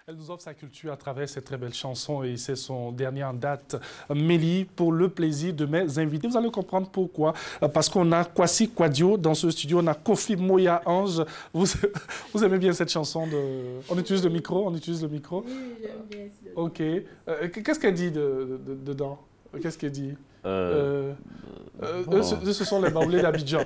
Elle nous offre sa culture à travers cette très belle chanson et c'est son dernier en date, Mélie, pour le plaisir de mes invités. Vous allez comprendre pourquoi. Parce qu'on a Kwasi Kwadio dans ce studio, on a Kofi Moya Ange. Vous aimez bien cette chanson de... On utilise le micro? On utilise le micro? Oui, j'aime bien. Ok. Qu'est-ce qu'elle dit dedans? Qu'est-ce qu'elle dit? Ce sont les Baoulés d'Abidjan.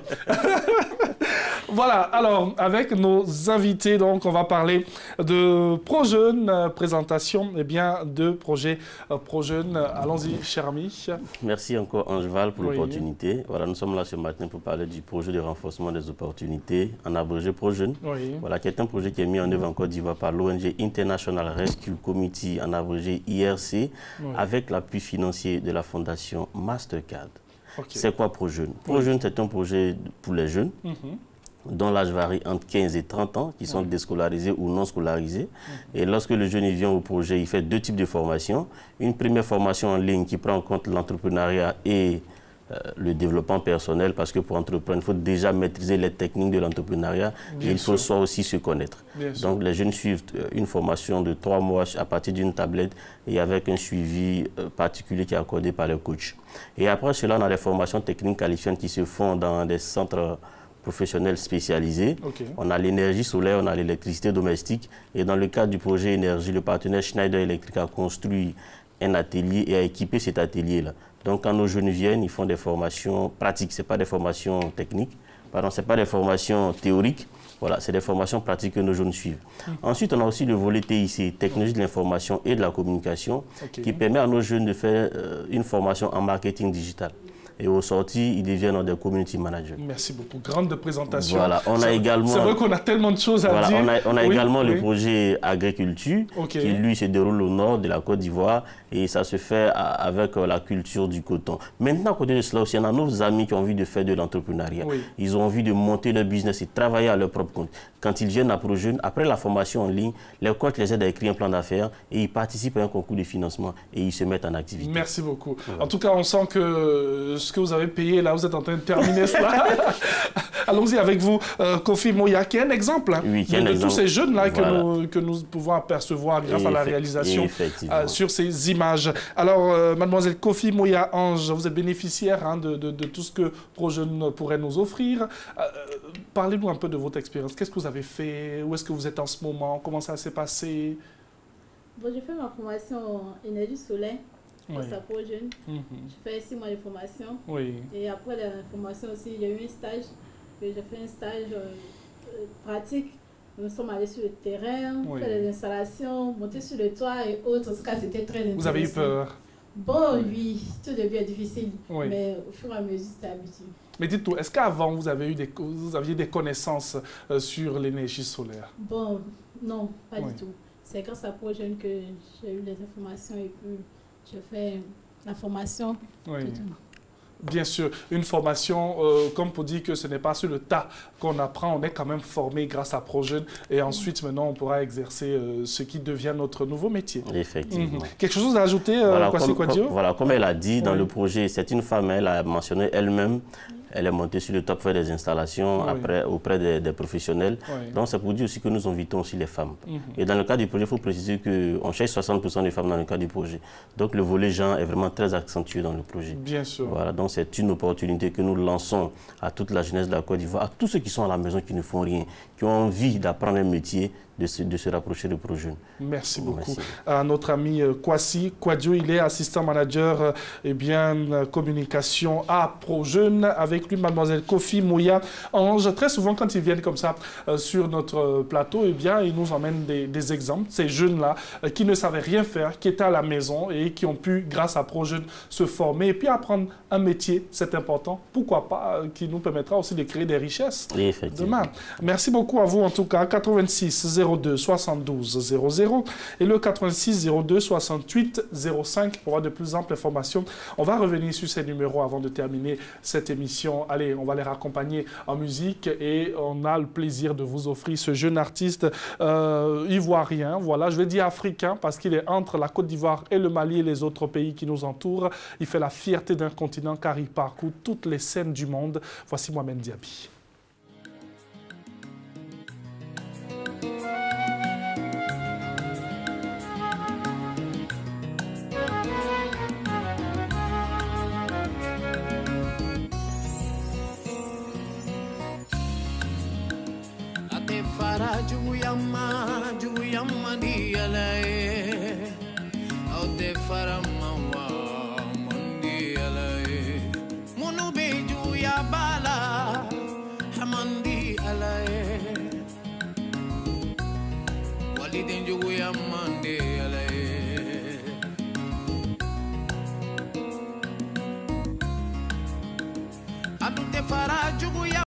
Voilà, alors, avec nos invités, donc, on va parler de ProJeunes, présentation, eh bien, de projet ProJeunes. Allons-y, cher ami. Merci encore, Angeval, pour l'opportunité. Voilà, nous sommes là ce matin pour parler du projet de renforcement des opportunités, en abrégé ProJeunes. Voilà, qui est un projet qui est mis en œuvre en Côte d'Ivoire par l'ONG International Rescue Committee, en abrégé IRC, avec l'appui financier de la fondation Mastercard. C'est quoi ProJeunes? ProJeunes, c'est un projet pour les jeunes, dont l'âge varie entre 15 et 30 ans, qui sont déscolarisés ou non scolarisés. Et lorsque le jeune vient au projet, il fait deux types de formations. Une première formation en ligne qui prend en compte l'entrepreneuriat et le développement personnel, parce que pour entreprendre, il faut déjà maîtriser les techniques de l'entrepreneuriat et il faut soit aussi se connaître. Donc les jeunes suivent une formation de 3 mois à partir d'une tablette et avec un suivi particulier qui est accordé par le coach. Et après cela, on a des formations techniques qualifiantes qui se font dans des centres professionnels spécialisés. On a l'énergie solaire, on a l'électricité domestique. Et dans le cadre du projet énergie, le partenaire Schneider Electric a construit un atelier et a équipé cet atelier-là. Donc quand nos jeunes viennent, ils font des formations pratiques, ce n'est pas des formations techniques, pardon, ce n'est pas des formations théoriques. Voilà, c'est des formations pratiques que nos jeunes suivent. Ensuite, on a aussi le volet TIC, Technologie de l'information et de la communication, qui permet à nos jeunes de faire une formation en marketing digital. Et au sorti, ils deviennent des community managers. Merci beaucoup. Grande présentation. Voilà, on a également... C'est vrai qu'on a tellement de choses à dire. On a également le projet agriculture, qui lui se déroule au nord de la Côte d'Ivoire. Et ça se fait avec la culture du coton. Maintenant, à côté de cela aussi, on a nos amis qui ont envie de faire de l'entrepreneuriat. Ils ont envie de monter leur business et travailler à leur propre compte. Quand ils viennent à ProJeunes, après la formation en ligne, les coachs les aident à écrire un plan d'affaires et ils participent à un concours de financement et ils se mettent en activité. Merci beaucoup. En tout cas, on sent que ce que vous avez payé, là, vous êtes en train de terminer cela. Allons-y avec vous, Kofi Moya, qui est un exemple de tous ces jeunes-là que nous pouvons apercevoir grâce à la réalisation sur ces images. Alors, mademoiselle Kofi Moya Ange, vous êtes bénéficiaire de tout ce que ProJeunes pourrait nous offrir. Parlez-nous un peu de votre expérience. Qu'est-ce que vous avez fait? Où est-ce que vous êtes en ce moment? Comment ça s'est passé? Bon, j'ai fait ma formation en énergie solaire. Ça ProJeunes. J'ai fait 6 mois de formation. Et après la formation aussi, il y a eu un stage. J'ai fait un stage pratique. Nous sommes allés sur le terrain, faire des installations, monter sur le toit et autres. En tout cas, c'était très intéressant. Vous avez eu peur? Bon, oui, tout devient difficile. Mais au fur et à mesure, c'était habitué. Mais dites-nous, est-ce qu'avant, vous aviez des connaissances sur l'énergie solaire? Bon, non, pas du tout. C'est grâce à ProJeunes que j'ai eu les informations et puis j'ai fait la formation. Bien sûr, une formation, comme pour dire que ce n'est pas sur le tas qu'on apprend, on est quand même formé grâce à ProJeunes et ensuite maintenant on pourra exercer ce qui devient notre nouveau métier. Effectivement. Quelque chose à ajouter, Kwasi Kwadio? Voilà, comme elle a dit dans le projet, c'est une femme, elle a mentionné elle-même. Elle est montée sur le top, faire des installations auprès des professionnels. Donc, c'est pour dire aussi que nous invitons aussi les femmes. Et dans le cas du projet, il faut préciser qu'on cherche 60% de femmes dans le cas du projet. Donc, le volet genre est vraiment très accentué dans le projet. Bien sûr. Voilà, donc c'est une opportunité que nous lançons à toute la jeunesse de la Côte d'Ivoire, à tous ceux qui sont à la maison, qui ne font rien, qui ont envie d'apprendre un métier, de se rapprocher de ProJeunes. Merci beaucoup. À notre ami Kwasi Kwadio, il est assistant manager communication à ProJeunes. Avec lui, mademoiselle Kofi Moya Ange. Très souvent, quand ils viennent comme ça sur notre plateau, ils nous emmènent des exemples. Ces jeunes-là qui ne savaient rien faire, qui étaient à la maison et qui ont pu, grâce à ProJeunes, se former et puis apprendre un métier, c'est important. Pourquoi pas, qui nous permettra aussi de créer des richesses demain. Merci beaucoup à vous en tout cas. 86 02 72 00 et le 86 02 68 05 pour avoir de plus amples informations. On va revenir sur ces numéros avant de terminer cette émission. Allez, on va les raccompagner en musique et on a le plaisir de vous offrir ce jeune artiste ivoirien. Voilà, je vais dire africain parce qu'il est entre la Côte d'Ivoire et le Mali et les autres pays qui nous entourent. Il fait la fierté d'un continent car il parcourt toutes les scènes du monde. Voici Mohamed Diaby. fara juguyama di alae au te fara mawa mandi alae munu be juya bala hamandi alae walidin juguyama di alae